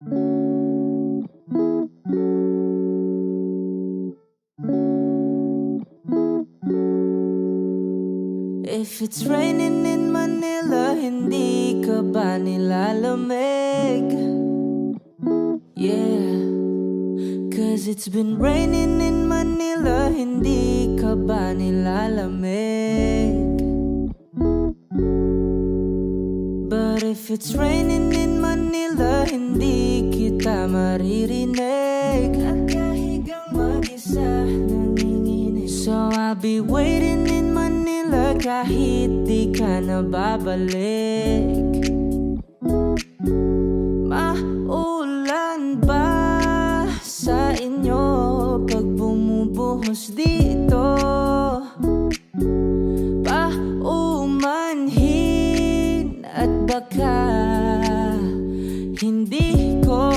If it's raining in Manila, hindi ka ba nilalamig? Yeah, 'cause it's been raining in Manila, hindi ka ba nilalamig? But if it's raining in Manila, hindi kita maririnig. Nakahigang mag-isa, nanginginig. So I'll be waiting in Manila kahit di ka na babalik. Maulan ba sa inyo pag bumubuhos dito? Paumanhin at baka hindi ko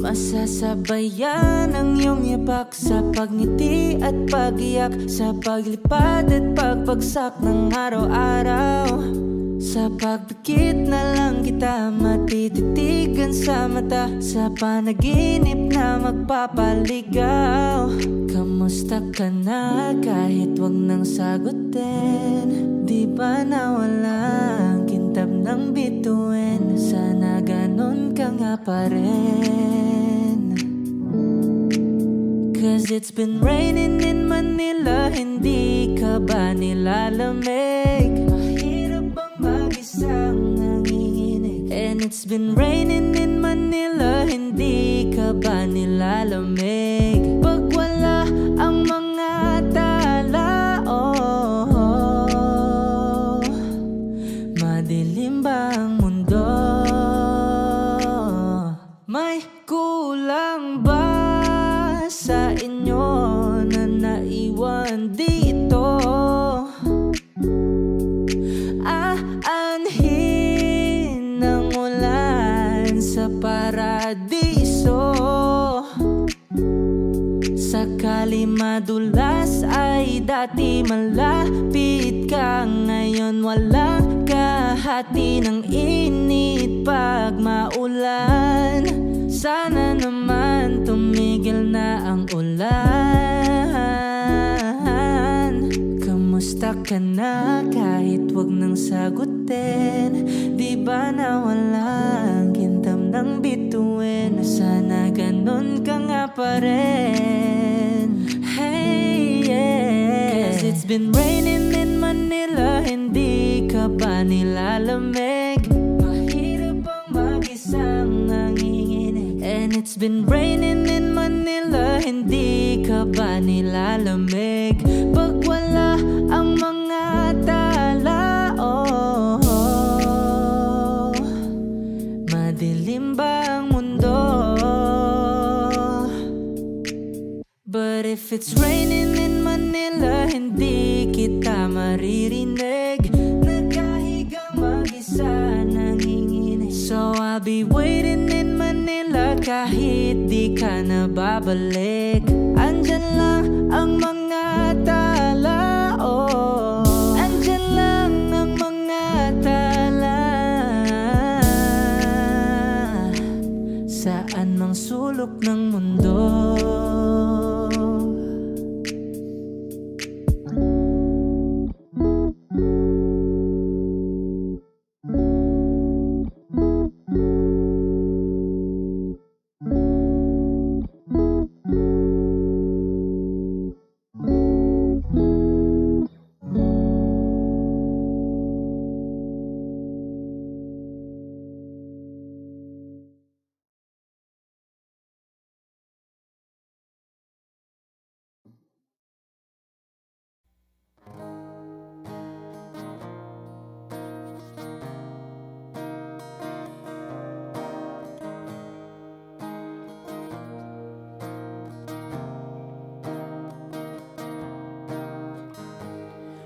masasabayan ang iyong yapak sa pagngiti at pagiyak, sa paglipad at pagbagsak ng araw-araw. Sa pagpikit na lang kita matititigan sa mata, sa panaginip na magpapaligaw. Kamusta ka na kahit wag nang sagutin? Di ba nawala ang kintab ng bituin? Sana ganon ka nga pa rin. 'Cause it's been raining in Manila, hindi ka ba nilalamig? Mahirap bang mag-isang nanginginig? And it's been raining in Manila, hindi ka ba nilalamig? Pag wala ang mga tala, oh, madilim ba ang mundo? May kulang ba sa inyo na naiwan dito? Aanhin ng ulan sa paradiso. Sakali madulas ay dati malapit ka, ngayon wala kahati ng init pag maulan. Sana naman tumigil na ang ulan. Kamusta ka na kahit wag nang sagutin? Di ba nawala ang kintam ng bituin? Sana ganon ka nga pa rin. Hey, yeah. 'Cause it's been raining in Manila, hindi ka ba nilalamig? Mahirap bang mag-isang nanginginig? And it's been raining in Manila, hindi ka ba nilalamig? Pag wala ang mga tala, oh, madilim ba ang mundo? But if it's raining in Manila, hindi kita maririnig. Nakahigang mag-isa, nanginginig. So I'll be waiting in Manila kahit di ka na babalik. Andyan lang ang mga tala, oh, andyan lang ang mga tala. Saan mang sulok ng mundo.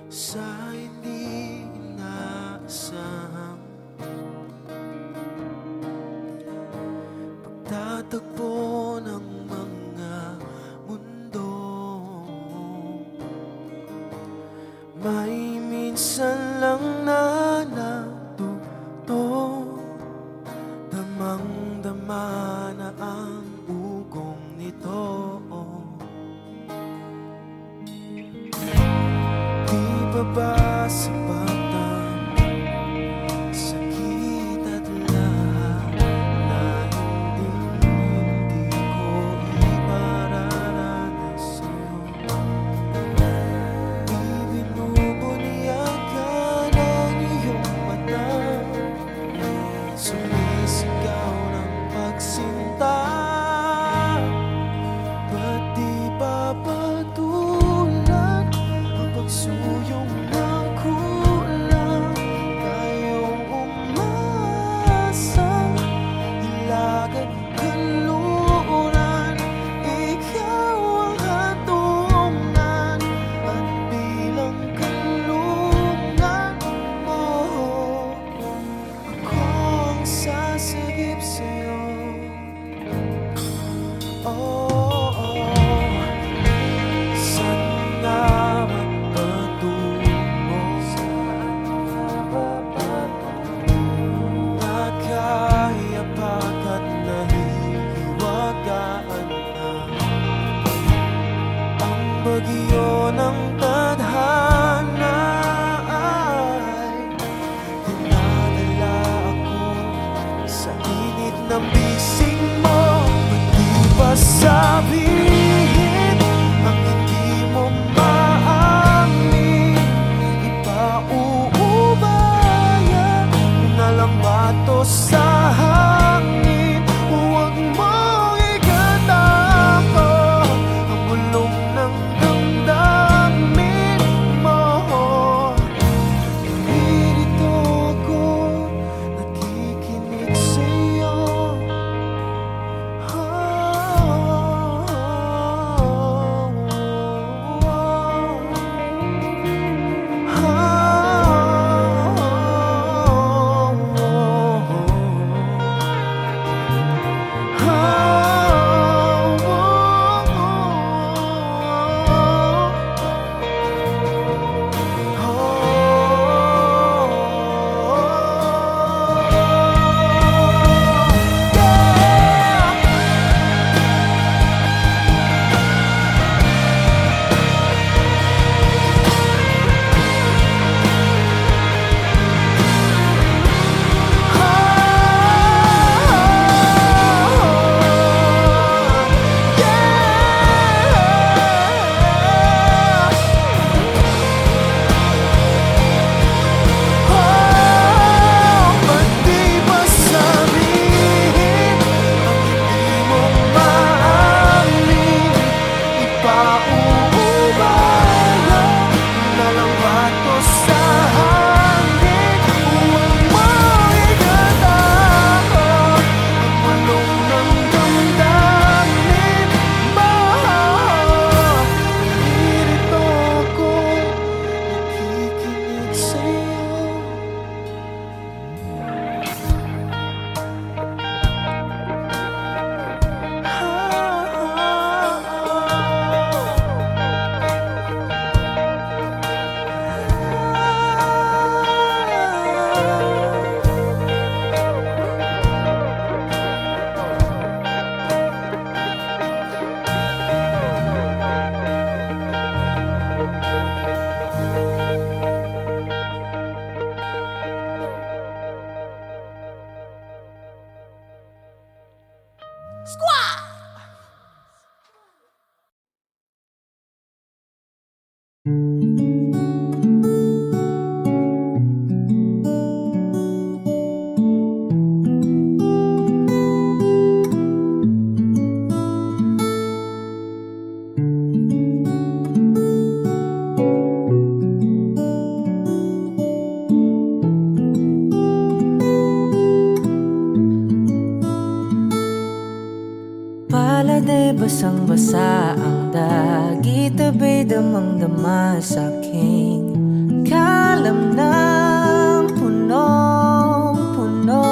Sa hindi inaasahang pagtatagpo ng mga mundo, may minsan lang na natuto sumisigaw ng pagsinta. Ba't di ba patulan ang pagsuyong ng kulang? Tayong umasang ilagad kanluran. Ikaw ang hatungan at bilang kanlungan mo. Ako ang sasagip sa'yo. Oh, saan nga magpatungo? Nakayapak at nahihiwagaan na ang bagyo ng tadhana ay dinadala ako sa init ng bisig mo. Ba't di ba sabihin ang hindi mo maamin? Ipauubaya mo na lang ba to sa hangin? Huwag mong ikatako ang bulong ng damdamin mo. Nandito ako, nakikinig sa'yo. Pala'y basang-basa ang dagit, abay damang-dama sa'king kalam ng punong-puno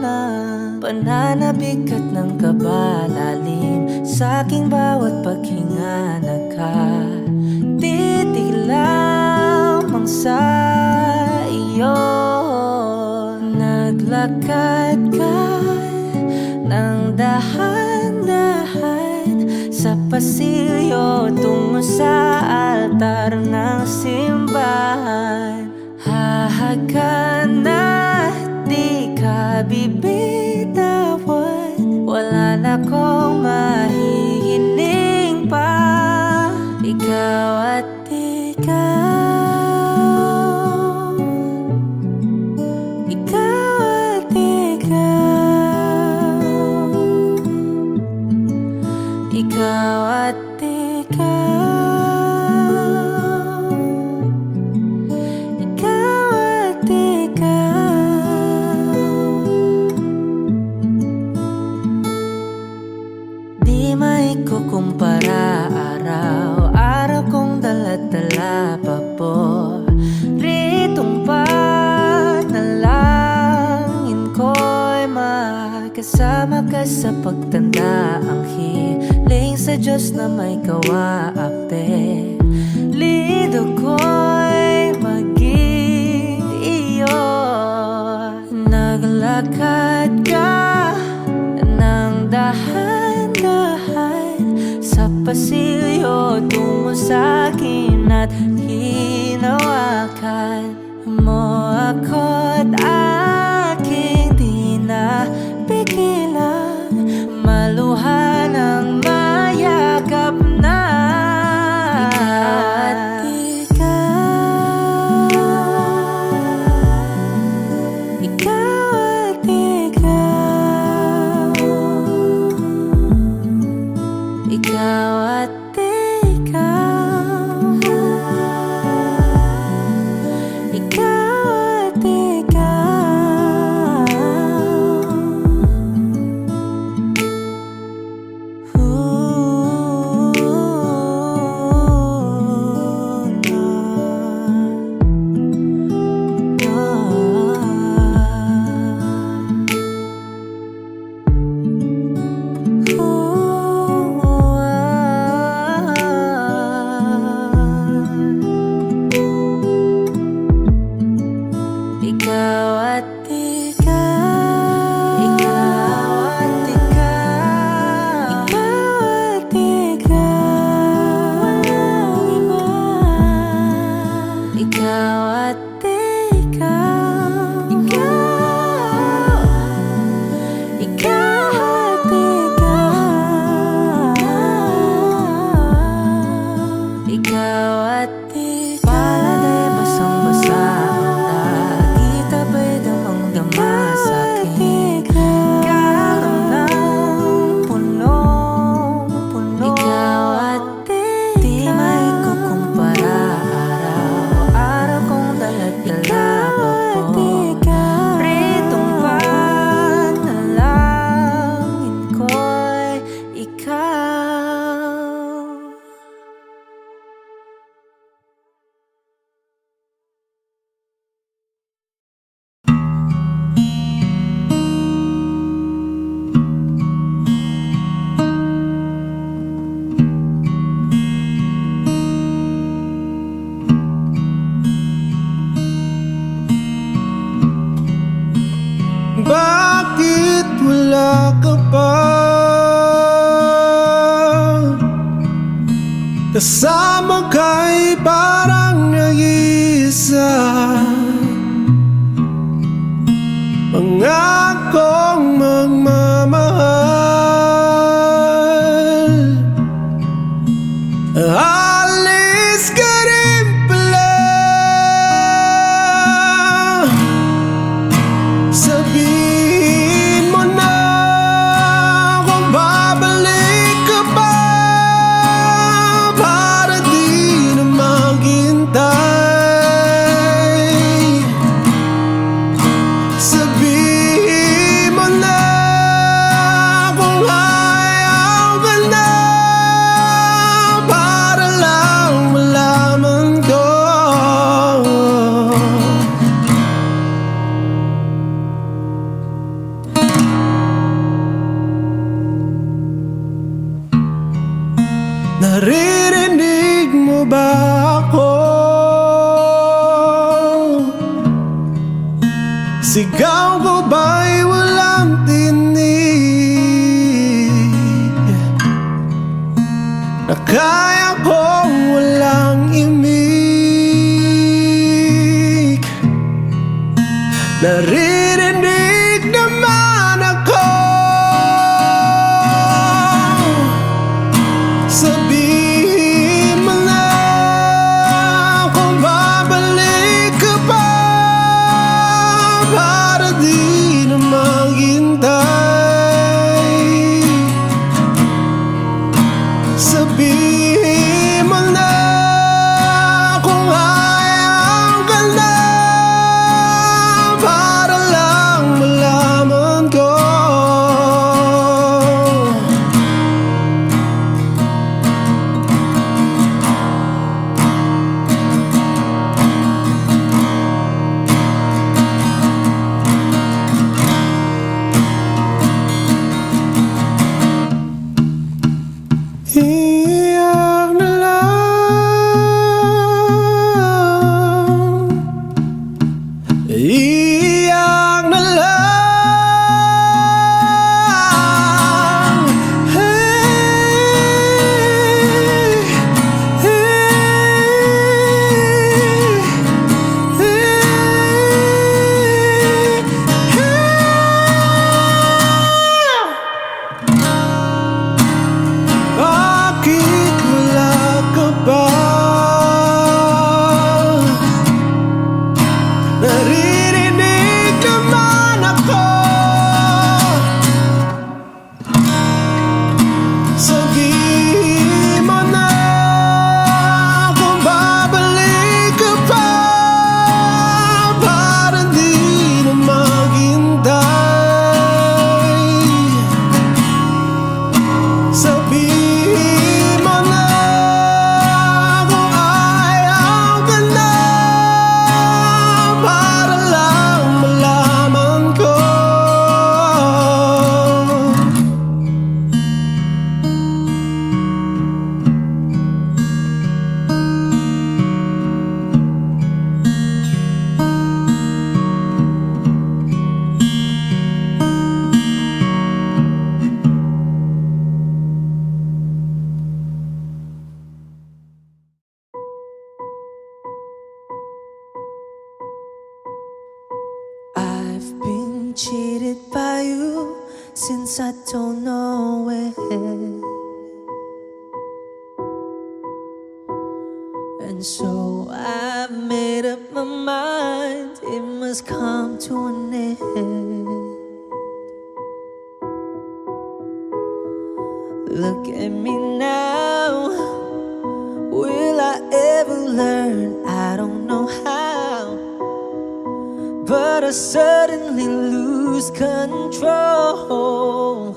na pananabik at ng kabalalim sa'king bawat paghinga. Nakatitig lamang sa iyo, naglakad ka ng dahan-dahan sa pasilyo tungo sa altar ng simbahan. Hahagan at di ka bibitawan, wala na kong mahihiling pa. Ikaw at ikaw Kasama ka sa pagtanda, ang hiling sa Diyos na may kawaape. Lido ko'y maging iyo. Naglakad ka ng dahan-dahan sa pasilyo tungo sa akin at hinawakan mo ako't aking di na pigilan. Maluhan ang mayakap na ikaw at ikaw, ikaw at ikaw, ikaw at ikaw. Ikaw at ikaw, ikaw at ikaw, ikaw at ikaw, walang iba. Ikaw at ikaw, ikaw, ikaw at ikaw, ikaw at ikaw. Paladay basang-basa ang dagit, abay damang-dama sa'kin. Karam ng punong-puno. Ikaw at ikaw, di maikukumpara. Araw-araw kong dala-dala pa po. Pritong panalangin ko'y ikaw. Bakit wala ka pa kasama ka'y parang nag-iisa? Pangakong magmamahal, alis ka rin pala. Sabihin mo na kung babalik ka pa para di na maghintay. Sabihin mo na kung ayaw ka na para lang malaman ko. Naririnig mo ba ako? Sigaw ko ba'y walang tinig? Na kaya kong walang imig? Naririnig naman ako. Sabihin mo na kung babalik ka pa para di na maghintay. Sabihin mo na kung ayaw ka na para Iyak na lang, iyak na lang. Hey, bakit wala ka ba? Naririnig naman ako. Sabihin mo na kung babalik ka pa, para di na maghintay. Sabihin mo na kung ayaw ka na, para lang malaman ko. I've been cheated by you since I don't know when. And so I've made up my mind, it must come to an end. Look at me now, will I ever learn? I don't know how, but I suddenly lose control.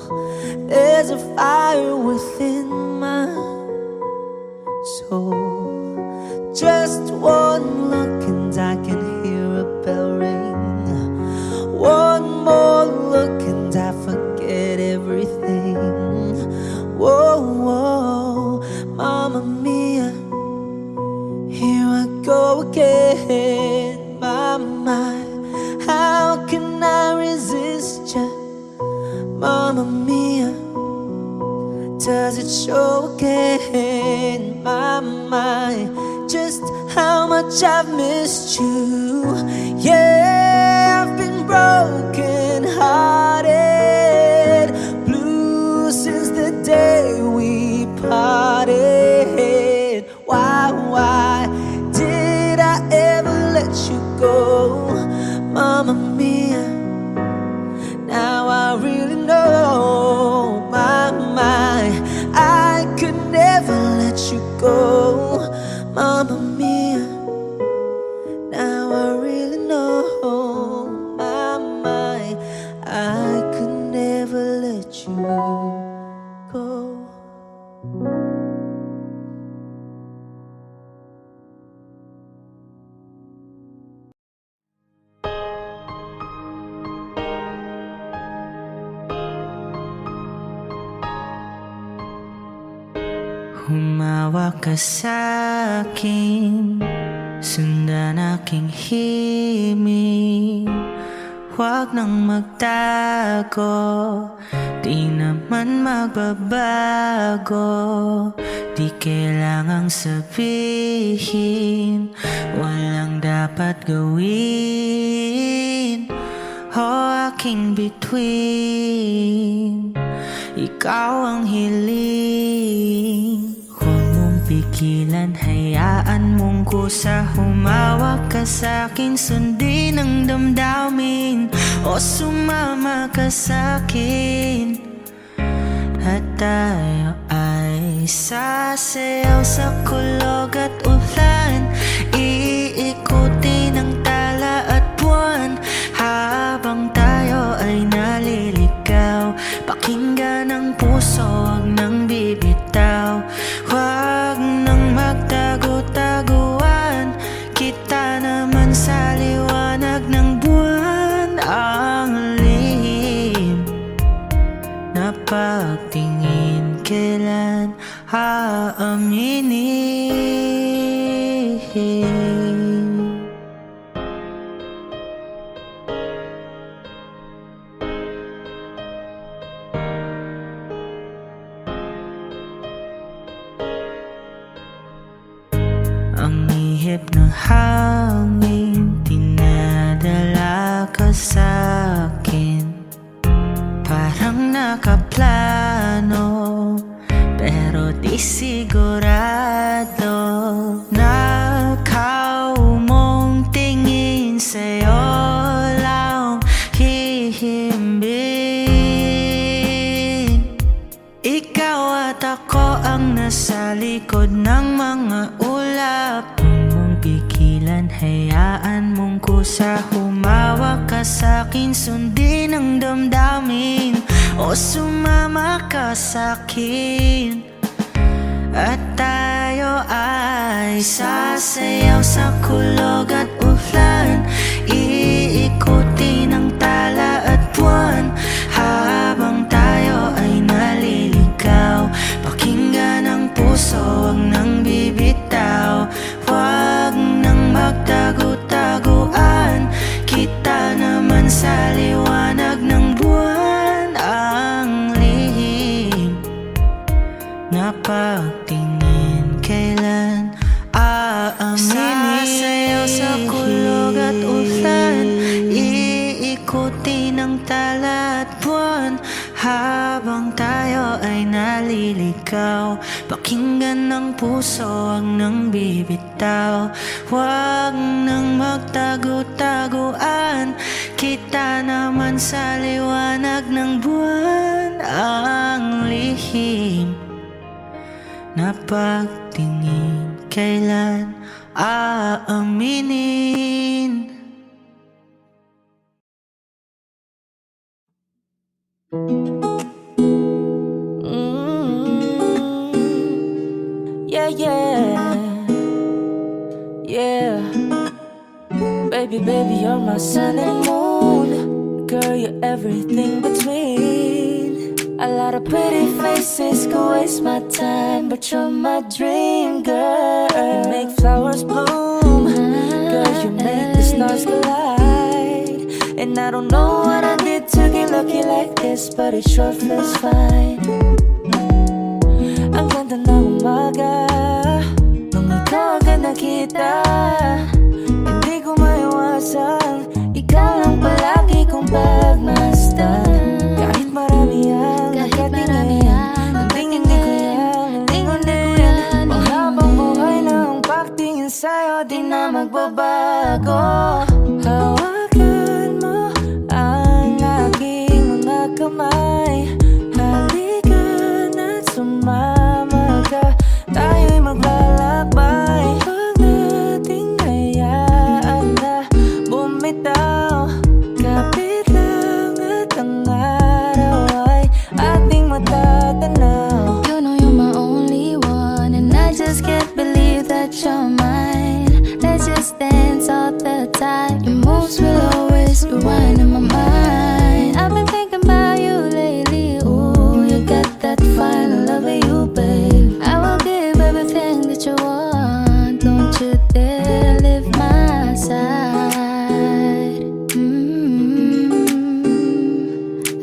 There's a fire within my soul. Just one look and I can hear a bell ring. One more look and I forget everything. Whoa, whoa, Mamma Mia, here I go again. My, how can I resist ya? Mamma Mia, does it show again? My, just how much I've missed you. Yeah, I've been broken hearted, blue since the day we parted. Why did I ever let you go? Mamma Mia, now I really know. My, I could never let you go. Mamma Mia, now I really know. My, I could never let you go. Humawa ka sa'kin, sundan aking himig. Huwag nang magtago, di naman magbabago. Di kailangang sabihin, walang dapat gawin. O aking bituin, ikaw ang hiling. Huwag mong pigilan, hayaan mong kusa. Humawak ka sa'kin, sundin ang damdamin. O sumama ka sa'kin, at tayo ay sasayaw sa kulog at ulan. Iikutin ang tala at buwan, habang tayo ay naliligaw. Pakinggan ang puso, huwag nang bibitaw. Huwag nang magtago-taguan, kita naman sa liwanag ng buwan. Ang lihim na pagtingin kailan aaminin? Ang ihip ng hangin dinadala ka sa'kin, parang nakaplano pero di sigurado. Nakaw mong tingin sa'yo lang hihimbing. Ikaw at ako ang nasa likod ng mga ulap. Huwag mong pigilan, hayaan mong kusa. Humawak ka sa'kin, sundin ang damdamin, o sumama ka sa'kin. At tayo ay sasayaw sa kulog at ulan, iikuti ng tala at buwan, habang tayo ay naliligaw. Pakinggan ang puso, wag nang bibitaw. Wag nang magtago-taguan, kita naman sa liwanag ng buwan. Ang lihim na pagtingin, kailan aaminin? Sasayaw sa kulog at ulan, iikuti ng tala at buwan, habang tayo ay naliligaw. Pakinggan ng puso, wag nang bibitaw. Wag nang magtago-taguan, kita naman sa liwanag ng buwan. Ang lihim na pagtingin, kailan aaminin? Yeah, yeah, yeah. Baby, baby, you're my sun and moon. Girl, you're everything between. A lot of pretty faces could waste my time, but you're my dream girl. You make flowers bloom. Girl, you make the stars collide. And I don't know what I did to get lucky like this, but it sure feels fine. Ang ganda ng umaga nung ikaw agad nakita. Hindi ko maiwasan, ikaw lang palagi kong pagmasdan. Kahit marami ang nakatingin, hindi ko yan. Panghabang buhay na ang pagtingin sa'yo, di na magbabago. Hawakan mo ang aking mga kamay, halikan at sumama ka, tayo'y maglalakbay. Huwag nating hayaan na bumitaw, kapit lang at ang araw ay ating matatanaw. You know you're my only one, and I just can't believe that you're mine. Let's just dance all the time. Your moves will always rewind in my mind. I've been thinking about you lately. Ooh, you got that fine love of you, babe. I will give everything that you want. Don't you dare leave my side.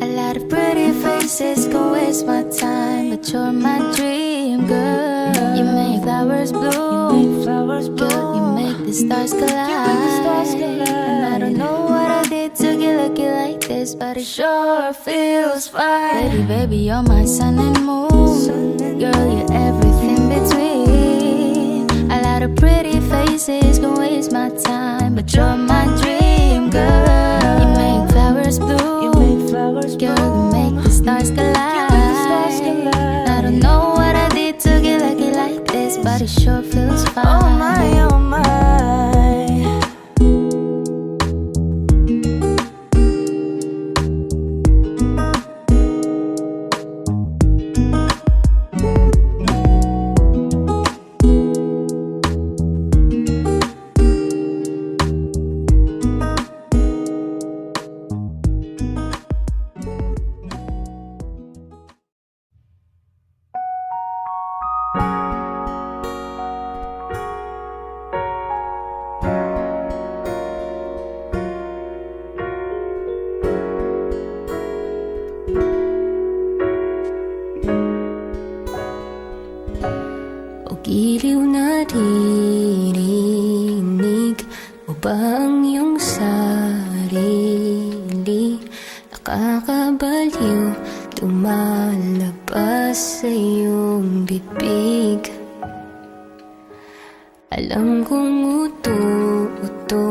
A lot of pretty faces can waste my time, but you're my dream girl. You make flowers bloom. Girl, you make the stars collide. And I don't know what I did to get lucky like this, but it sure feels fine. Baby, baby, you're my sun and moon. Girl, you're everything between. A lot of pretty faces can waste my time, but you're my dream girl. You make flowers bloom. Girl, you make the stars collide. I don't know what I did to get lucky like this, but it sure feels fine. Oh my, oh my. naririnig mo ba ang iyong sarili? Nakakabaliw, tumalabas sa iyong bibig. Alam kong uto-uto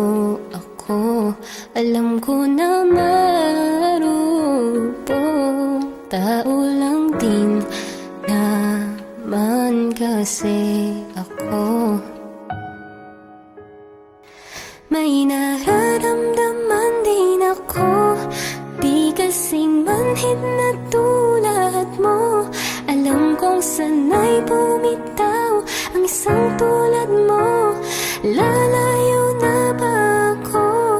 ako, alam ko na marupok, tao lang din naman kasi ako. May nararamdaman din ako, di kasing manhid na tulad mo. Alam kong sanay bumitaw ang isang tulad mo. Lalayo na ba ako?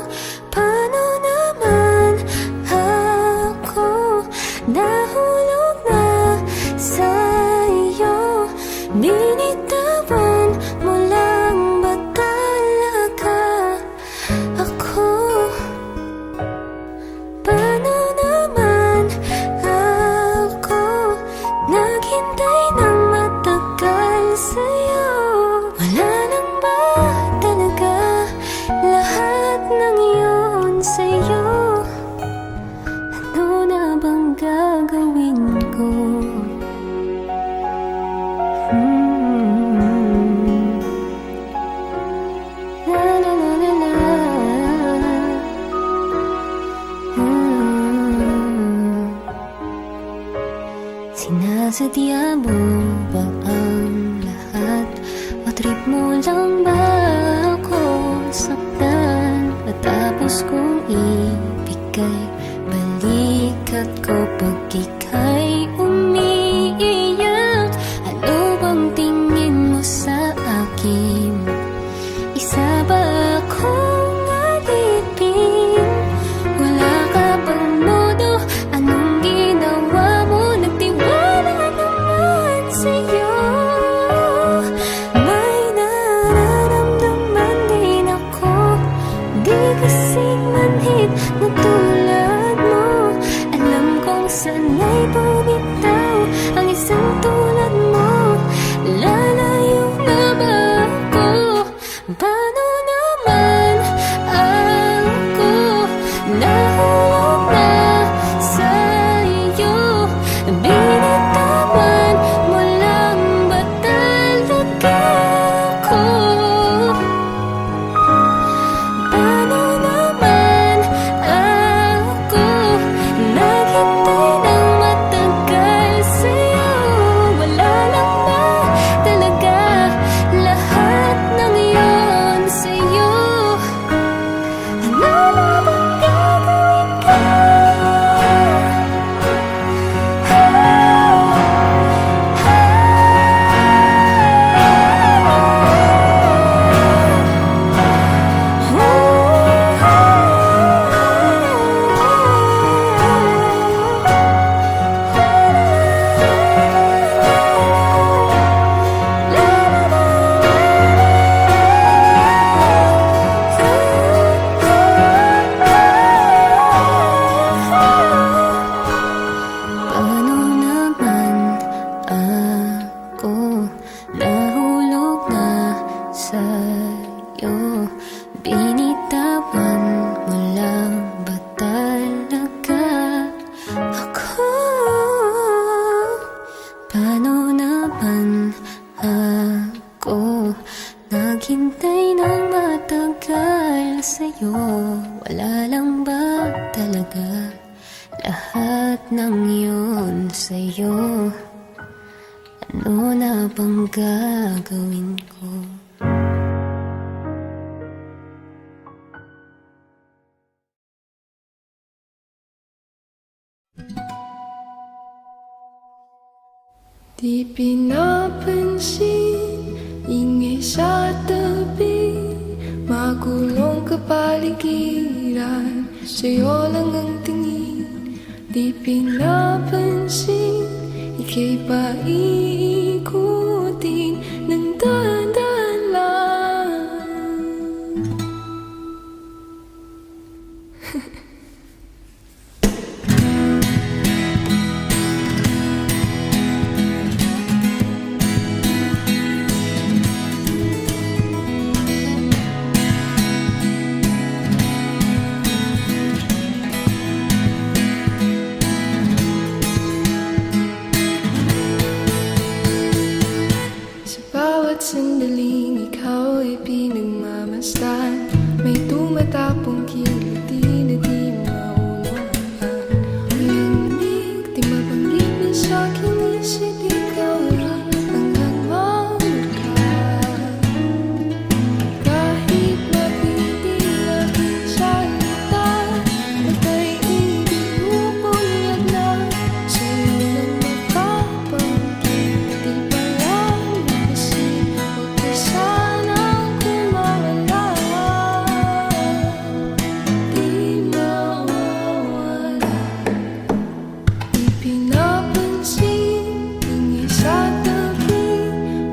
Paano naman ako? Nahulog na sa iyo. Binitawan mo lang ba talaga ako? Paano naman ako naghintay ng matagal sa'yo? Wala lang ba talaga lahat ng iyon sa'yo? Ano na bang gagawin ko? La la la la la. Sinasadya mo ba ang lahat? O trip mo lang ba akong saktan? Matapos kong ibigay balikat ko pag ika'y umiiyak. Ano bang tingin mo sa akin? Isa ba akong alipin? Wala ka bang modo? Anong ginawa mo? Nagtiwala naman sa'yo. May nararamdaman din ako, di kasing manhid na tulad mo. Alam kong sanay bumitaw ang isang tulad mo. Lalayo na ba ako? Paano naman ako nahulog na sa iyo? Binitawan mo lang ba talaga ako? Paano naman ako naghintay ng matagal sa'yo? Wala lang ba talaga lahat ng iyon sa'yo? Ano na bang gagawin ko? Paano naman ako nahulog na sa'yo? Binitawan mo lang ba talaga ako? Paano naman ako naghintay ng matagal sa'yo? Wala lang ba talaga lahat ng yun sa'yo? Ano na bang gagawin ko? Di pinapansin, ingay sa tabi, magulong kapaligiran, sa'yo lang ang tingin. Di pinapansin, ika'y paikutin ng dahan-dahan lang. sandaling ikaw ay pinagmamasdan. May tumatapong kiliti na di maunawaan. Malamig, di mabanggit na sa'king isip, ikaw lang ang nagmamahal. Kahit mapiting aking salita, matay ibig upunyag na sa'yo lang magpapanggit. Di pa lang nakasip, huwag ka sanang kumawala. Di mawawala. Di pinapansin, ingay sa tabi,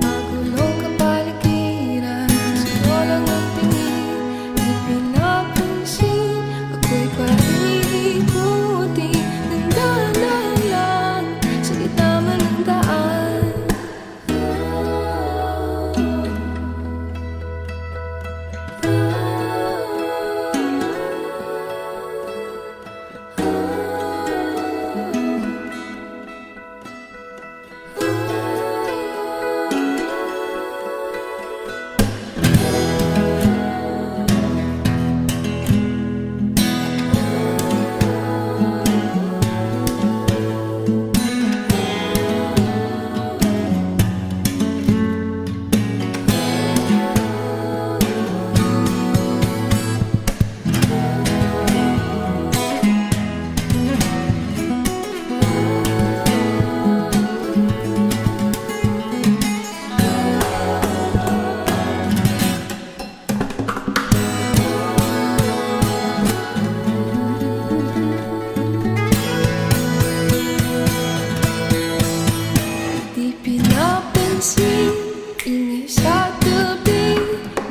magulong kapaligiran, sa'yo lang ang tingin. Di pinapansin, ako'y paiikuti ng dahan-dahan lang sa gitna man ng daan. Di pinapansin, ingay sa tabi,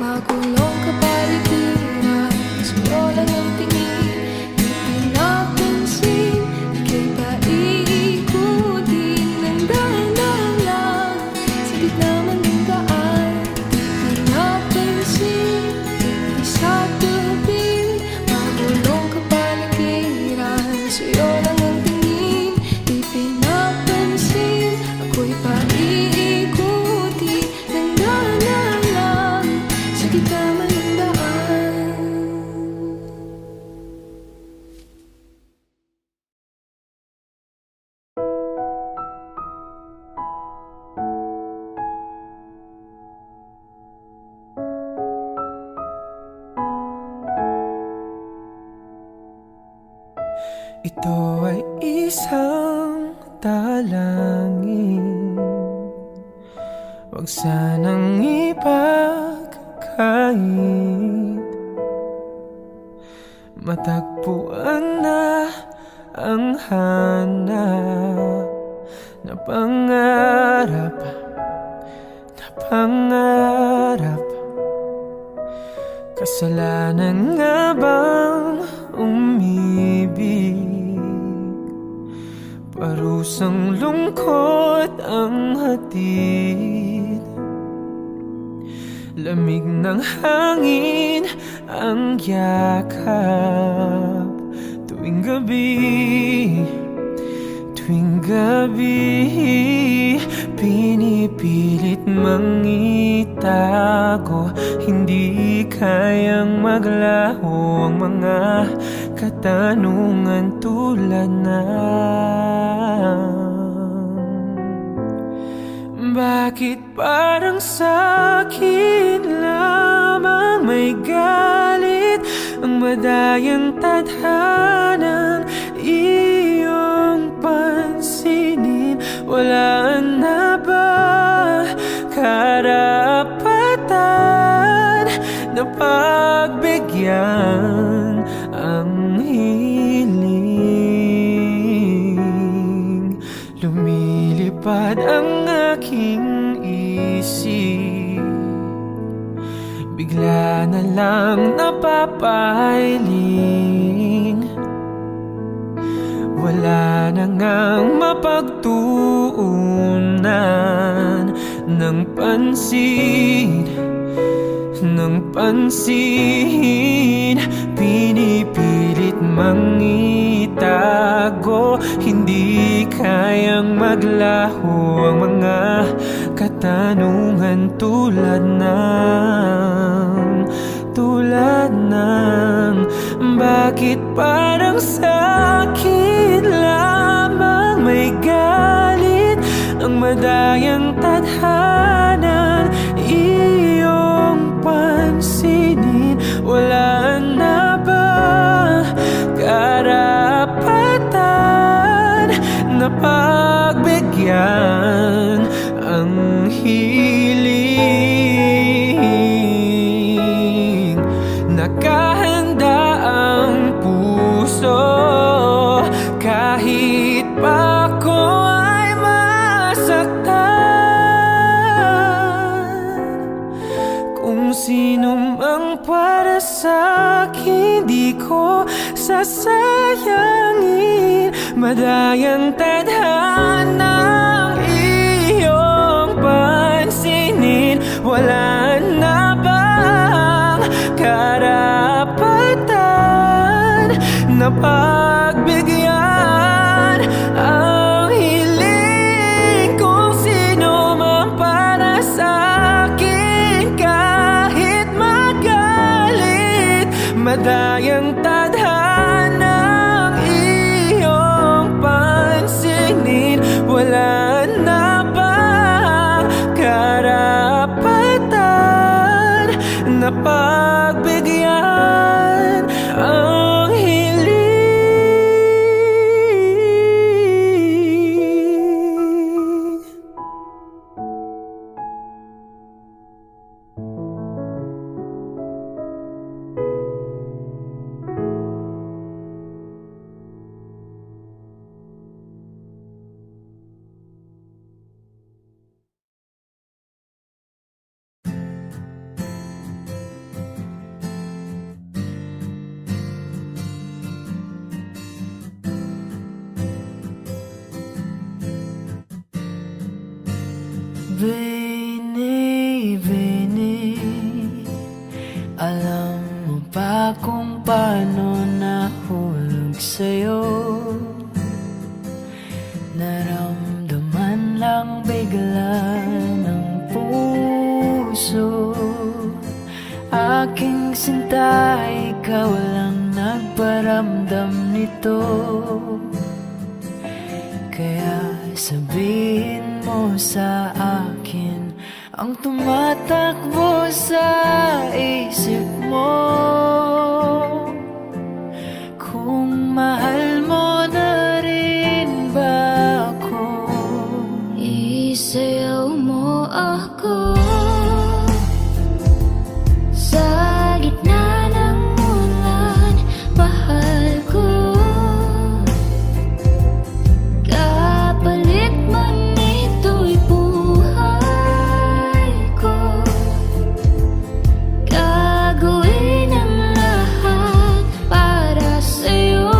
magulong kapaligiran, sa'yo lang ang tingin. Di pinapansin, ika'y paiikutin ng dahan-dahan lang sa gitna man ng daan. Di pinapansin, ingay sa tabi, magulong kapaligiran, sa'yo lang ang tingin. Di pinapansin, ako'y paiikuti ng dahan-dahan lang sa gitna man ng daan. Ito ay isang dalangin, huwag sanang ipagkait. Matagpuan na ang hanap na pangarap, na pangarap. Kasalanan nga bang umibig? Parusang lungkot ang hatid, lamig ng hangin ang yakap. Tuwing gabi, tuwing gabi, pinipilit mangitago. Hindi kayang maglaho ang mga katanungan tulad ng bakit parang sa'kin lamang may galit ang madayang tadhanang iyong pansinin? Wala na ba karapatan na pagbigyan ang hiling? Lumilipad ang aking isip, bigla na lang napapailing. Wala na ngang mapagtuunan ng pansin, ng pansin. Pinipilit mangitago, hindi kayang maglaho ang mga katanungan tulad ng bakit parang sa'kin lamang may galit ang madayang tadhana iyong pansinin? Wala na ba karapatan na pagbigyan ang hiling? Nakahanda ang puso kahit pa ako ay masaktan. Kung sino mang para sa'kin, di ko sasayangin madayang tadhanang iyong pansinin. Wala na bang karapatan na pagbigyan ang hiling? Kung sino man para sa'kin, kahit magalit madayang tadhanang iyong pansinin. Wala na bang karapatan na pagbigyan ang hiling? Bini, alam mo ba kung paano nahulog sa'yo? Naramdaman lang bigla ng puso. Aking sinta, ikaw lang nagparamdam nito. Kaya sabihin mo sa akin ang tumatakbo sa isip mo. Kung mahal mo na rin ba ako? Isayaw mo ako sa gitna ng ulan, mahal ko. Kapalit man ito'y buhay ko, gagawin ang lahat para sa'yo.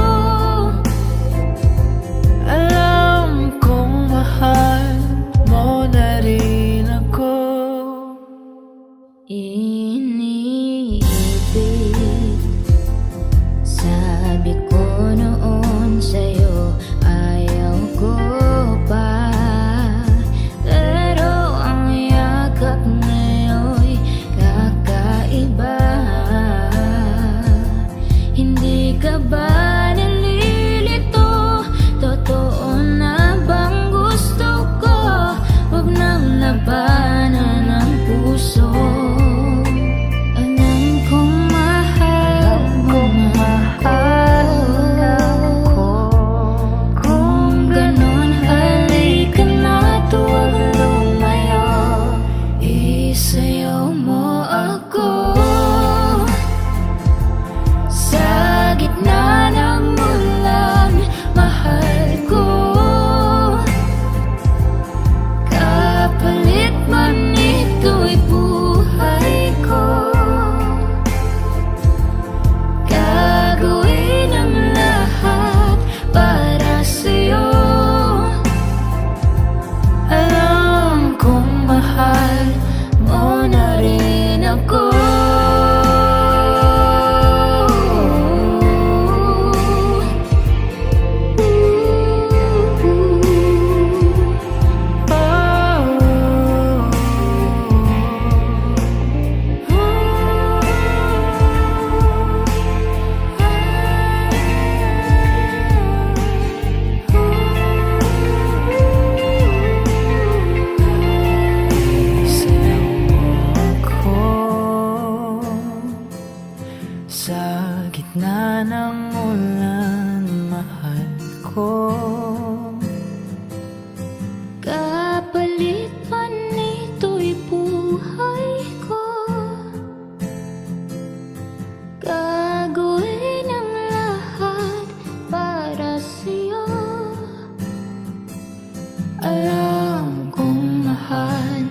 Alam kong mahal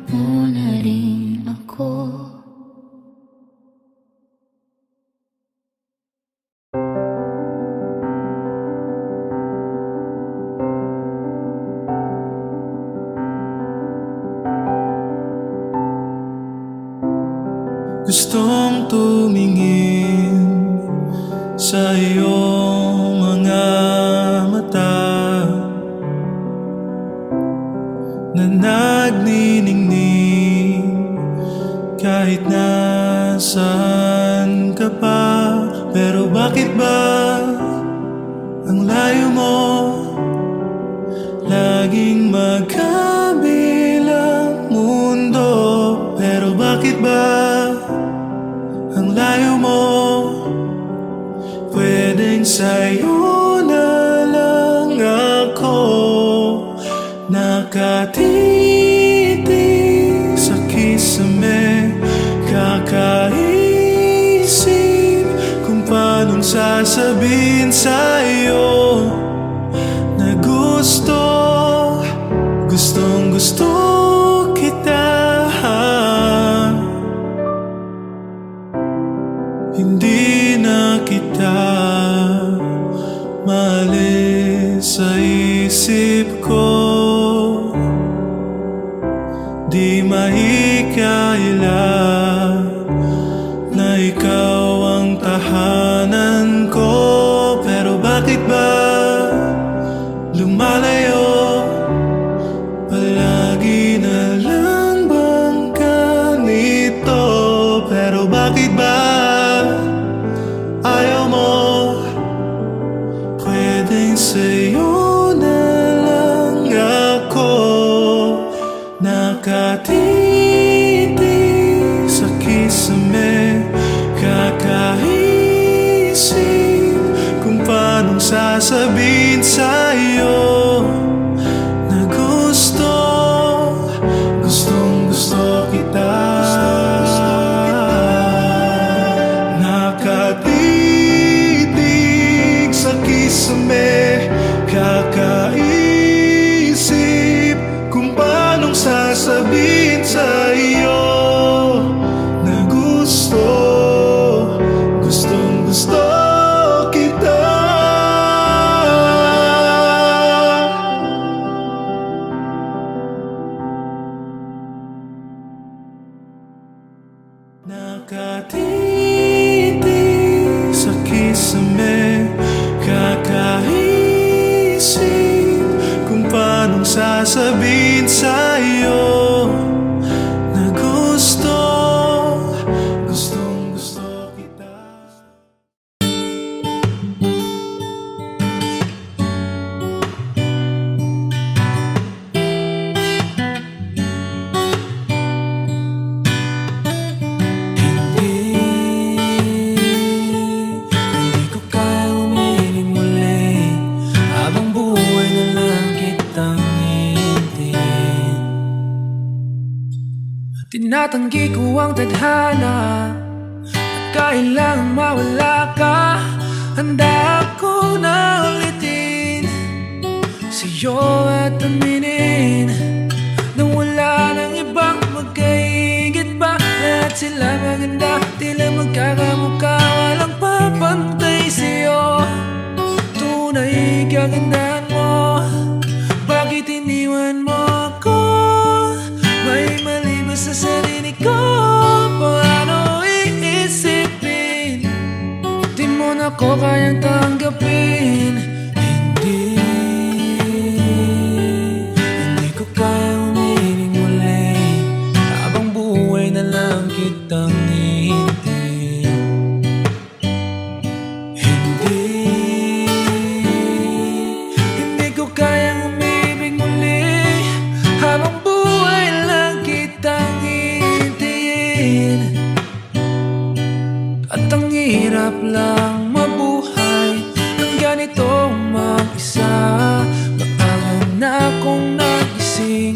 mo na rin ako. Gustong tumingin sa iyong mga mata na nagniningning kahit nasaan ka pa. Pero bakit ba ang layo mo laging magkabilang mundo? Pero bakit ba ang layo mo? Pwedeng sa'yo na lang ako nakatitig sa kisame, kakaisip kung paanong sasabihin sa'yo na gustong gusto kita. Hindi na kita maalis sa isip ko. Di mahikayala na ikaw ang tahanan ko. Pero bakit ba lumalayo? Palagi na lang bang ganito? Pero bakit ba ayaw mo? Pwedeng sa'yo na lang ako nakatitig sa kisame, kakaisip kung paanong sasabihin sa'yo na gustong gusto kita. Nakatitig sa kisame, kakaisip kung paanong sasabihin sa iyo na gustong gusto kita. Nakatitig sa kisame, kakaisip kung paanong sasabihin sa'yo na gustong gusto kita. Hindi ko kaya umiling muli habang buhay na lang kitang hihintayin. Tinatanggi ko ang tadhana at kailangang mawala ka. Handa ako na ulitin sa'yo at aminin na wala nang ibang magkaigit pa. Lahat sila maganda, tila magkakamukha, walang papantay sa'yo. Tunay kagandahan mo, bakit iniwan mo ako? May mali ba sa sarili ko? Paano iisipin? Di mo na ko kayang tanggapin. Hindi ko kaya umiling muli habang buhay na lang kitang hihintayin. Hindi ko kayang umibig muli habang buhay lang kitang hihintayin. At ang hirap lang mabuhay ng ganitong mag-isa. Maangan na akong nagising,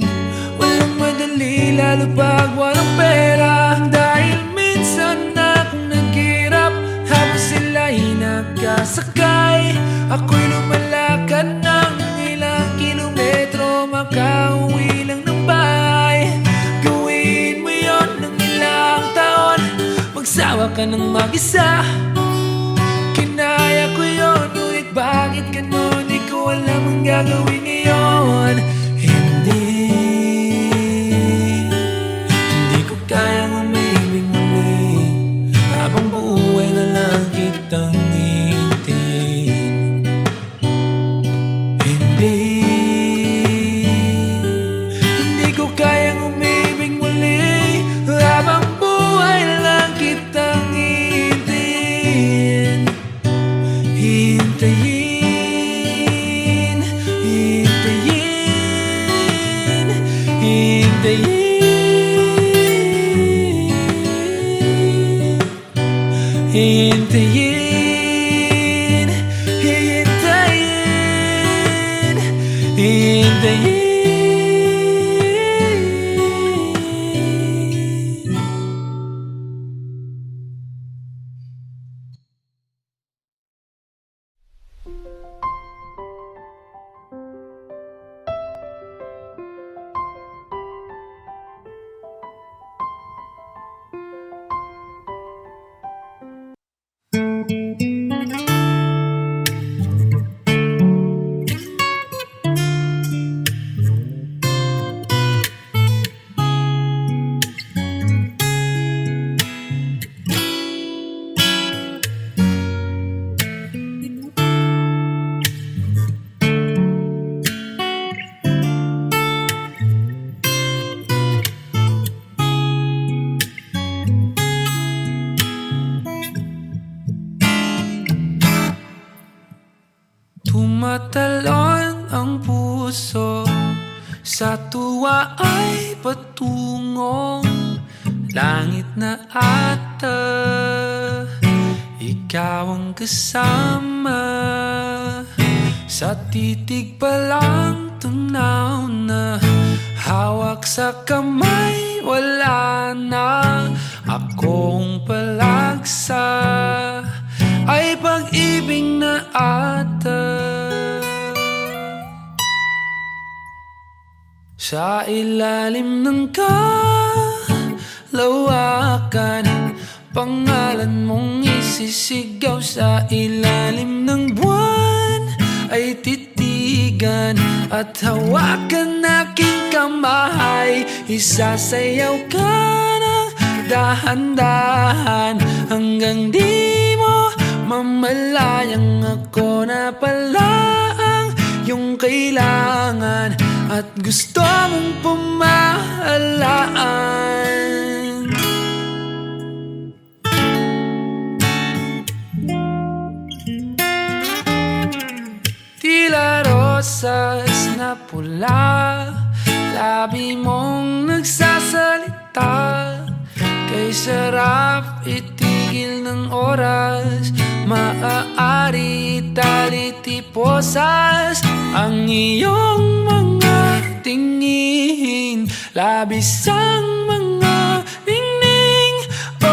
walang madali lalo pag walang pera. Dahil minsan na akong naghirap habang sila'y nagkasakay. Ako'y lumalakad ng ilang kilometro makauwi lang ng bahay. Gawin mo yon ng ilang taon, magsawa ka ng mag-isa. Kinaya ko yon, ngunit bakit ganon? Di ko alam ang gagawin ngayon. Hindi ko kayang umibig muli, habang buhay na lang kitang hintayin. Hindi ko kayang umibig muli, habang buhay na lang kitang hintayin. Hintayin, hintayin, hintayin. Hintayin, hintayin, hintayin. Tumatalon ang puso, sa tuwa ay patungong langit na ata. Ikaw ang kasama, sa titig pa lang tunaw na. Hawak sa kamay, wala na. Akong palagsa ay pag-ibig na ata. Sa ilalim ng kalawakan, pangalan mong isisigaw. Sa ilalim ng buwan ay titigan, at hawakan aking kamay. Isasayaw ka ng dahan-dahan, hanggang di mo mamalayang ako na pala ang iyong kailangan, at gusto mong pamahalaan. Tila rosas na pula, labi mong nagsasalita. Kay sarap itigil ng oras, maaari talitiposas ang iyong mga tingin. Labis ang mga ningning, o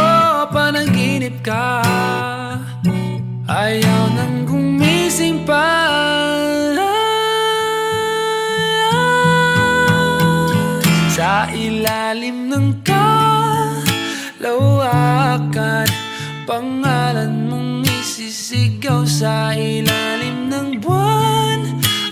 panaginip ka. Ayaw nang gumising pa. Sa ilalim ng kalawakan, pangalan mong isisigaw. Sa ilalim ng buwan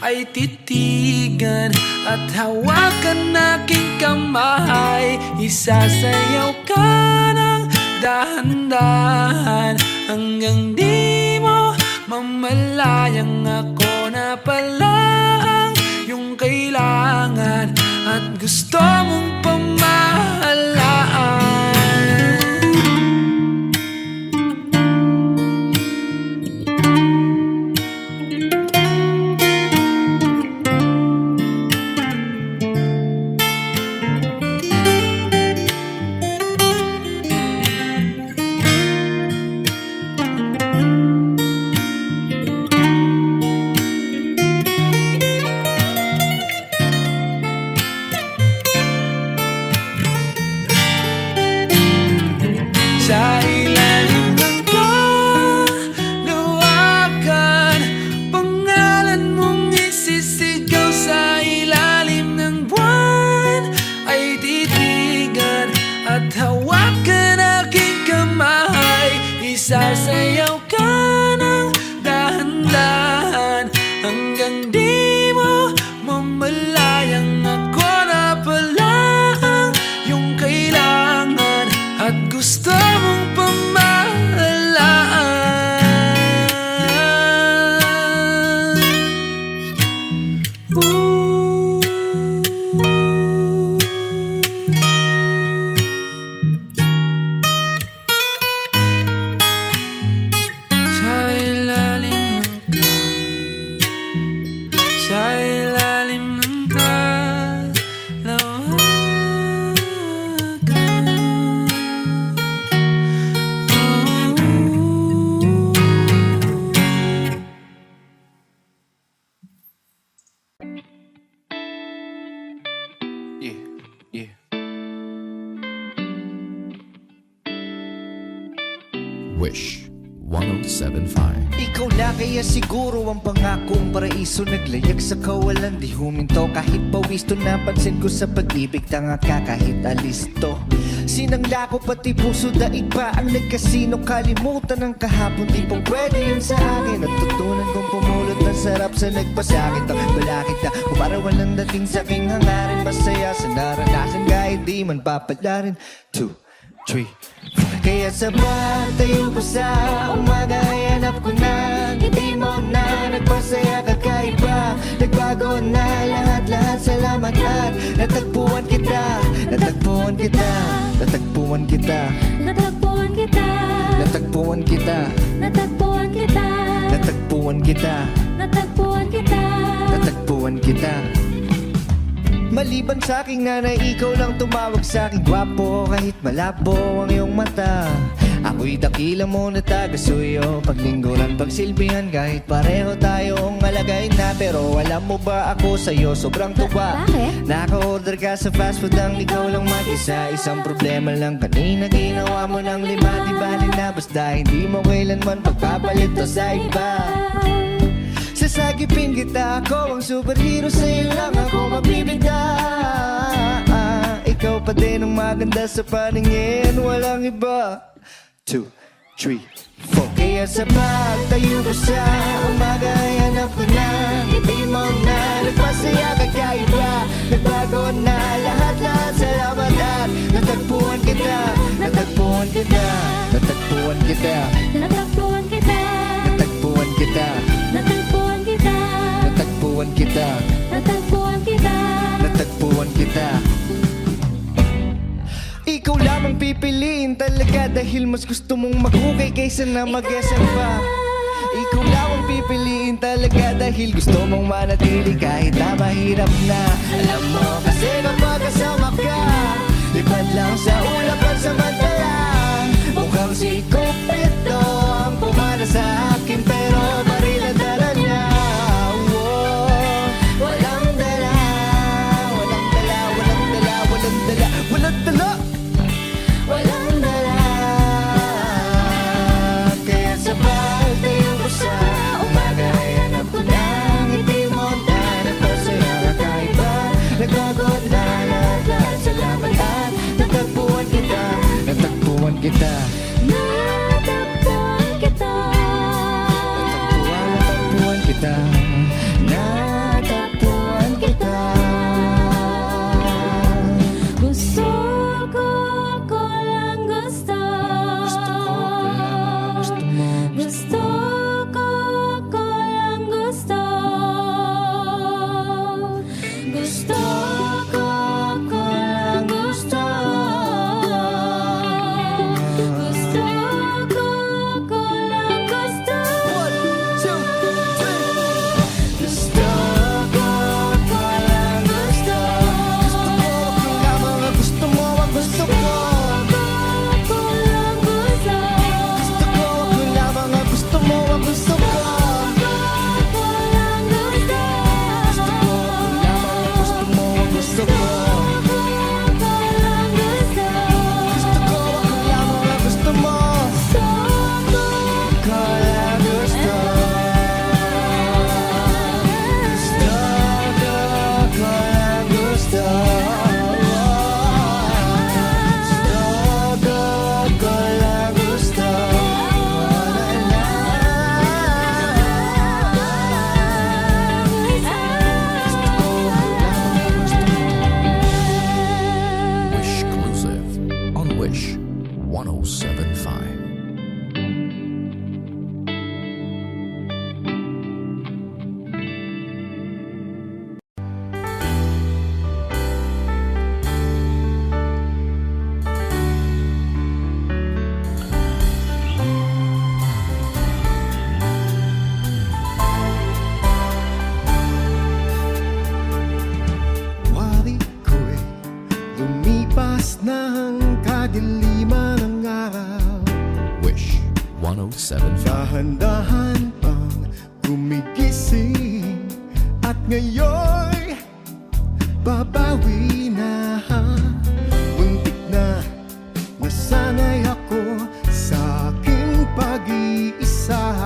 ay titigan, at hawakan aking kamay. Isasayaw ka ng dahan-dahan, hanggang di mo mamalayang ako na pala ang iyong kailangan, at gusto mong pamahalaan. 1075. Ikaw na kaya siguro ang pangakong paraiso. Naglayag sa kawalan, di huminto kahit pawisto. Napansin ko sa pag-ibig, tanga ka kahit alisto. Sinangla ko pati puso, daig pa ang nagkasino. Kalimutan ng kahapon, di pong pwede yun sa akin. Natutunan kong pumulot ng sarap sa nagpasakit. Ang balakit na kumarawan ng dating sa aking hangarin. Masaya sa naranasan kahit di man papalarin. 2, 3, 4. Kaya sa pagtayo ko sa umaga, hanap ko na hindi mo na nagpasaya kakaiba. Nagbago na lahat-lahat, salamat at natagpuan kita. Natagpuan kita, natagpuan kita, Natagpuan kita, natagpuan kita, natagpuan kita, natagpuan kita, natagpuan kita. natagpuan kita. Maliban sa aking nanay, ikaw lang tumawag sa akin. Gwapo kahit malabo ang iyong mata. Ako'y dakila mo na taga-suyo. Paglingguran, pagsilbihan kahit pareho tayong alagay na. Pero alam mo ba ako sa'yo sobrang tuwa. Bakit? Naka-order ka sa fast food ang ikaw lang mag-isa. Isang problema lang kanina, ginawa mo ng 5. Di bali na basta hindi mo kailanman pagpapalit to sa iba. Sasagipin kita, ako ang superhero, sa'yo lang ako mabibigla. Ikaw pa din ang maganda sa paningin, walang iba. 2, 3, 4. Kaya sa pagtayo ko sa umaga, hanap ko na hindi mo na nagpasaya kakaiba. Nagbago na lahat-lahat, salamat at natagpuan kita. Natagpuan kita, natagpuan kita, Natagpuan kita, natagpuan kita, natagpuan kita, natagpuan kita, natagpuan kita. natagpuan kita. Ikaw lamang pipiliin talaga dahil mas gusto mong maghukay kaysa na mag-SM pa. Ikaw lamang pipiliin talaga dahil gusto mong manatili kahit na mahirap na. Alam mo kasi kapag kasama ka, lipat lang sa ulap at samantala. Mukhang si Cupido ang pumana sa akin pero baril ang dala niya. Walang dala, walang dala, walang dala, walang dala, walang dala. Walang dala. Kaya sa pagtayo ko sa umaga, hanap ko na ngiti mo na nagpasaya kakaiba. Nagbago na lahat-lahat, salamat at natagpuan kita. Natagpuan kita, Natagpuan kita, natagpuan kita, natagpuan kita. gusto ko lang gusto. Gusto mo. Gusto ko lang gusto. Gusto ko lang gusto. Gusto ko lang gusto. 1, 2, 3. Gusto ko lang gusto. Gusto mo ako lamang ang gusto mo ang gusto ko. Ko lang gusto. Gusto ko ako lamang ang gusto mo ang gusto ko. Ko lang gusto. Gusto ko ako lamang ang gusto mo ang gusto ko. Ko lang gusto. Gusto ko ako lamang ang gusto mo. Ko lang gusto. Gusto ko lang gusto. Gusto ko lang gusto. Wish Exclusive on Wish 1075. Wari ko'y lumipas ng kadiliman ng araw. Wish 1075. Dahan-dahan pang gumigising at ngayon babawi na. Muntik na nasanay ako sa aking pag-iisa.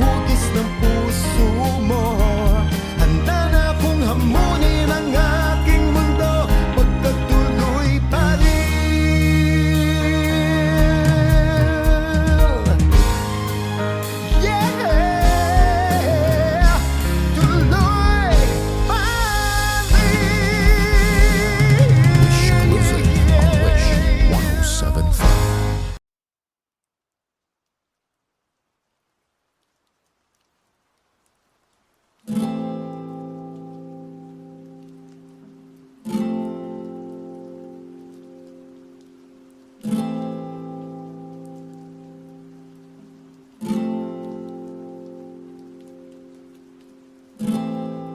hugis ng puso mo. Handa na akong hamunin ang aking mundo, magkatuloy pa rin. Yeah, tuloy pa rin. Wish Closer on Wish 1075.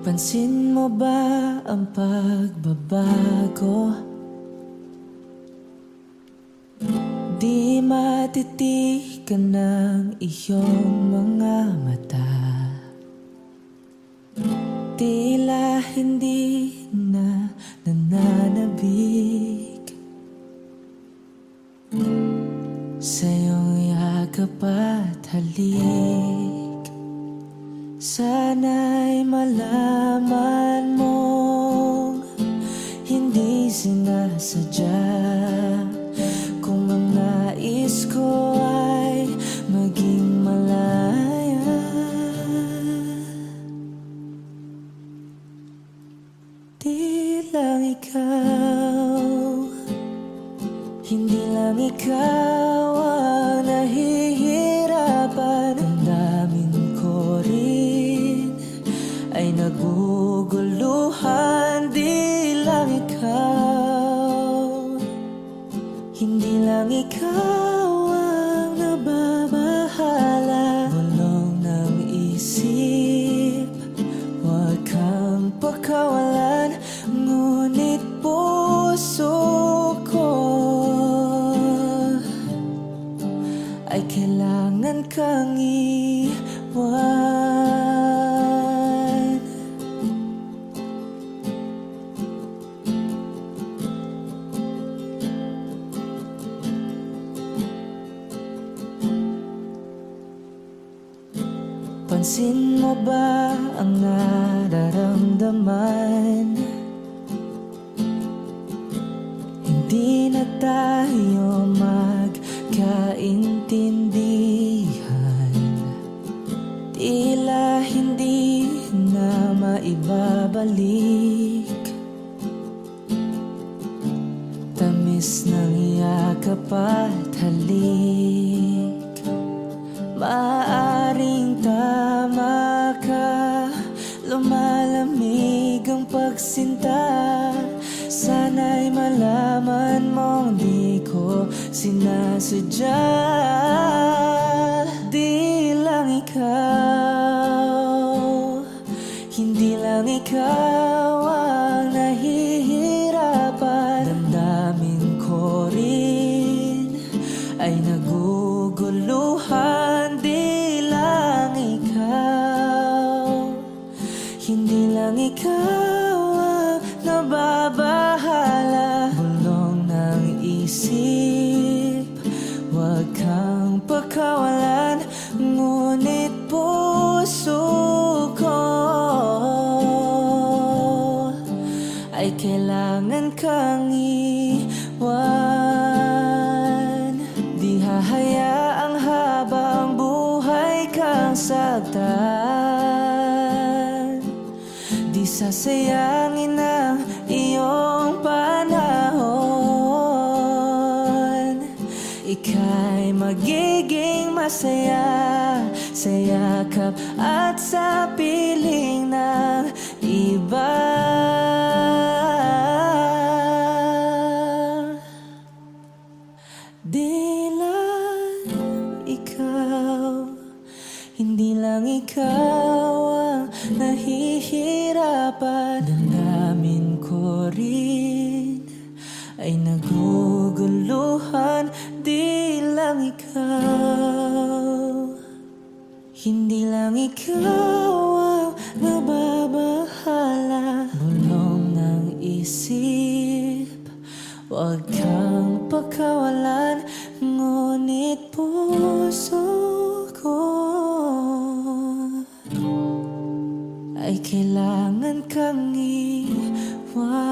Pansin mo ba ang pagbabago? Di matitigan ng iyong mga mata. Tila hindi na nananabik sa iyong yakap at halik. Sana'y malaman mong hindi sinasadya, kung ang nais ko ay maging malaya. Di lang ikaw, hindi lang ikaw ang nahihirapan. Ang damdamin ko rin ay naguguluhan. Di lang ikaw, hindi lang ikaw ang nababahala. Bulong ng isip, huwag kang pakawalan. Ngunit puso ko ay kailangan kang iwan. Pansin mo ba ang nararamdaman? Hindi na tayo magkaintindihan. Tila hindi na maibabalik tamis ng yakap at halik. Maaring tama ka, lumalamig ang pagsinta. Sana'y malaman mong di ko sinasadya. Di lang ikaw, hindi lang ikaw ang nahihirapan. Damdamin ko rin ay naguguluhan. Di lang ikaw, hindi lang ikaw ang nababahala. Bulong ng isip, huwag kang pakawalan. Ngunit puso ko ay kailangan kang iwan. Di hahayaang habang buhay kang saktan. Di sasayangin ang iyong panahon. Ika'y magiging masaya sa yakap at sa piling ng iba. Di lang ikaw, hindi lang ikaw ang nahihirapan. Damdamin ko rin ay naguguluhan. Di lang ikaw, hindi lang ikaw ang nababahala. Bulong ng isip, huwag kang pakawalan. Ngunit puso ko ay kailangan kang iwan.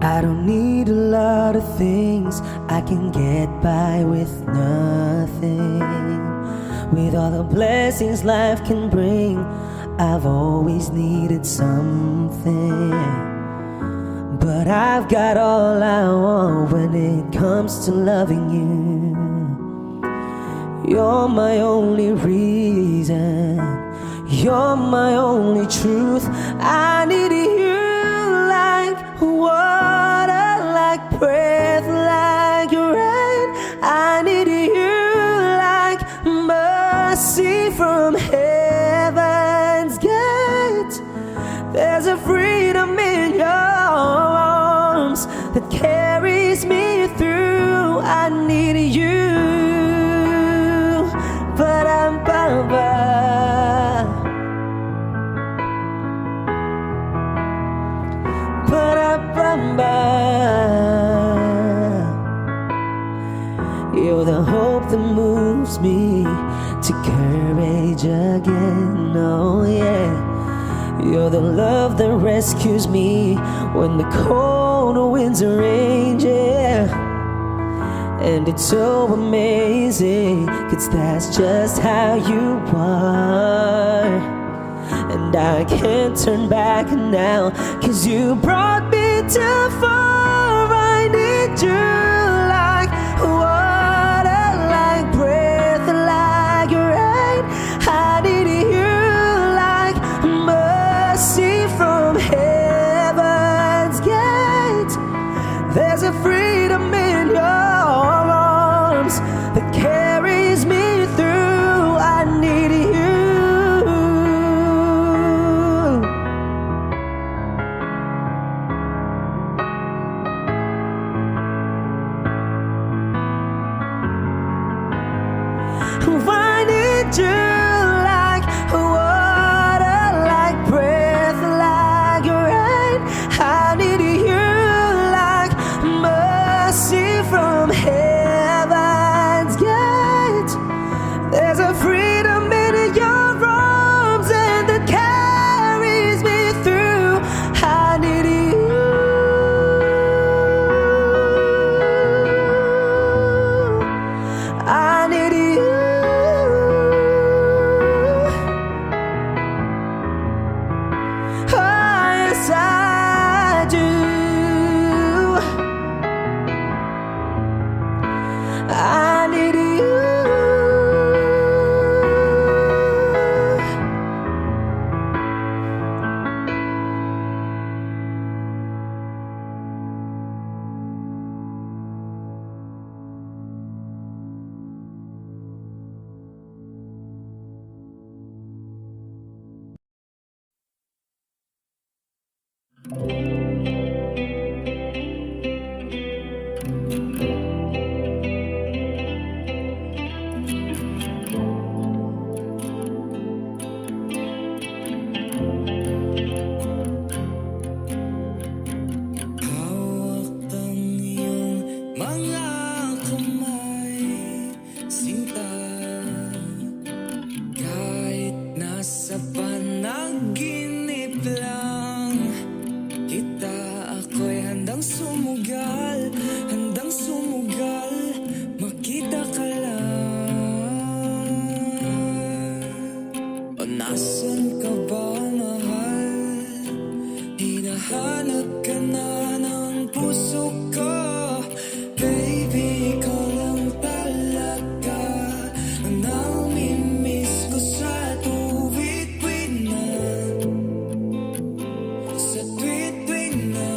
I don't need a lot of things, I can get by with nothing. With all the blessings life can bring, I've always needed something. But I've got all I want when it comes to loving you. You're my only reason, you're my only truth. I need you like water, like breath, like rain. I need you like mercy from heaven's gate. There's a freedom in your arms that carries me through. I need you, but I'm You're the hope that moves me to courage again, oh yeah. You're the love that rescues me when the cold winds rage, yeah. And it's so amazing, 'cause that's just how you are. And I can't turn back now, 'cause you brought me too far. I need you like water, like breath, like rain. I need you like mercy from heaven's gate. There's a freedom in your arms that carries me through. I need you. I need you like water, like breath, like rain. I need you like mercy from heaven's gate. There's a freedom in your arms and that carries me through. I need you. I need you. Yes, I do. I need you. Hawak ng iyong mga kamay, sinta. Kahit nasa panaginip lang kita, ako'y handang sumugal, makita ka lang. O nasan ka ba, mahal? Hinahanap ka na ng puso ko. Baby, ikaw lang talaga ang namimiss ko sa tuwid-tuwid na, sa tuwid-tuwid na.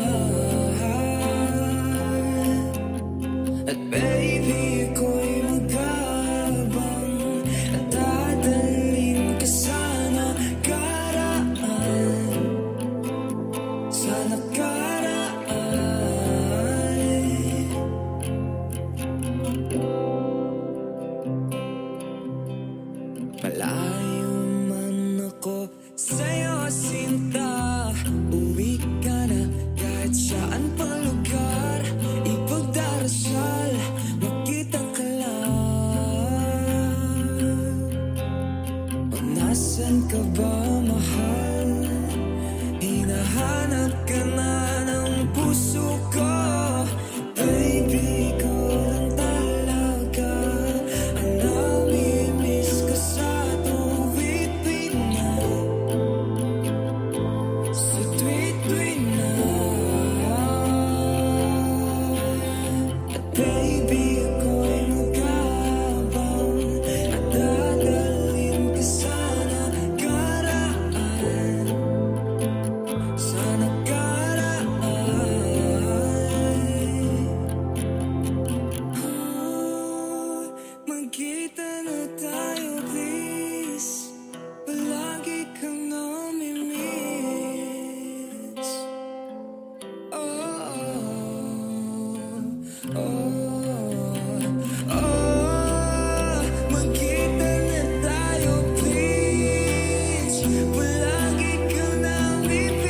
Magkita na tayo please. Palagi ka nang bibis.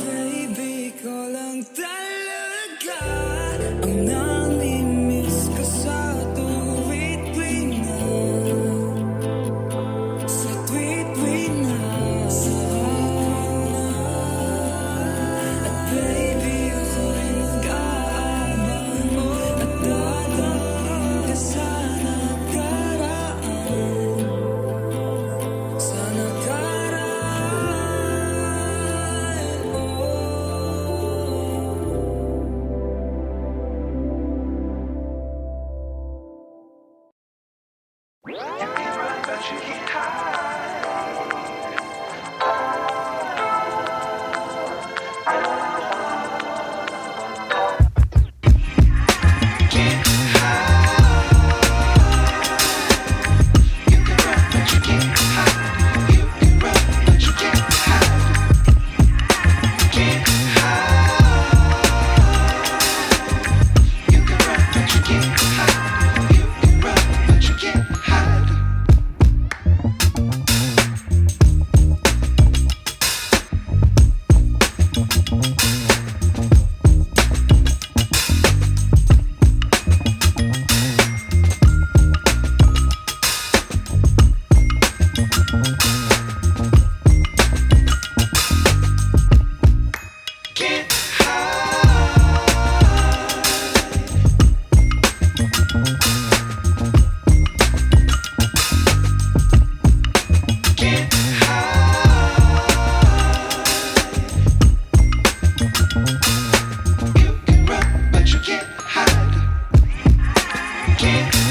Baby ko lang talaga ang namimiss ko sa tuwid-tuwid na. Sa tuwid-tuwid na. At baby ako'y mag-aabang at dadating ka sa nakaraan. Sa nakaraan, oh. But you can't hide. Can't